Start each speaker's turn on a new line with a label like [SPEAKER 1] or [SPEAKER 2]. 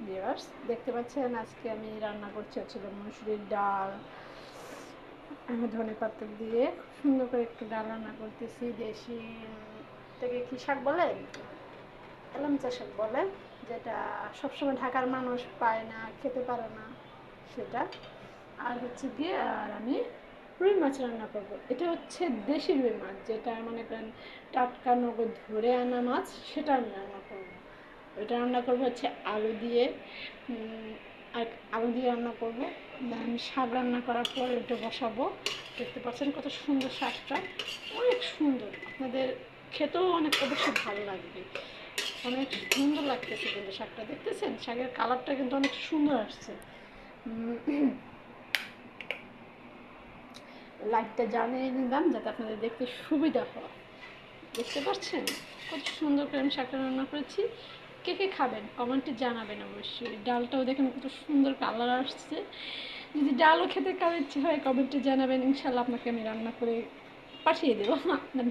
[SPEAKER 1] Viewers, দেখতে পাচ্ছেন আজকে আমি রান্না করছি হচ্ছে মসুরির ডাল, ধনেপাতা দিয়ে সুন্দর করে একটু ডাল রান্না করতেছি। দেশি থেকে কী শাক বলে, এলামচা শাক বলে, যেটা সবসময় ঢাকার মানুষ পায় না, খেতে পারে না সেটা। আর হচ্ছে গিয়ে আমি রুই মাছ রান্না করবো। এটা হচ্ছে দেশি রুই মাছ, যেটা মনে করেন টাটকা নগদ ধরে আনা মাছ, সেটা আমি রান্না করবো। এটা রান্না করবো হচ্ছে আলু দিয়ে, আর আলু দিয়ে রান্না করবো। আমি শাক রান্না করার পর এটা বসাবো। দেখতে পাচ্ছেন কত সুন্দর শাকটা, অনেক সুন্দর, আপনাদের খেতেও অনেক অবশ্যই ভালো লাগবে। অনেক সুন্দর লাগতেছে কিন্তু শাকটা, দেখতেছেন শাকের কালারটা কিন্তু অনেক সুন্দর আসছে। লাইটটা জ্বালিয়ে নিলাম যাতে আপনাদের দেখতে সুবিধা হয়। দেখতে পাচ্ছেন কত সুন্দর করে আমি শাকটা রান্না করেছি। কে কে খাবেন কমেন্টে জানাবেন অবশ্যই। ডালটাও দেখেন কত সুন্দর কালার আসছে। যদি ডালও খেতে কারো ইচ্ছে হয় কমেন্টে জানাবেন, ইনশাল্লাহ আপনাকে আমি রান্না করে পাঠিয়ে দেবো আপনার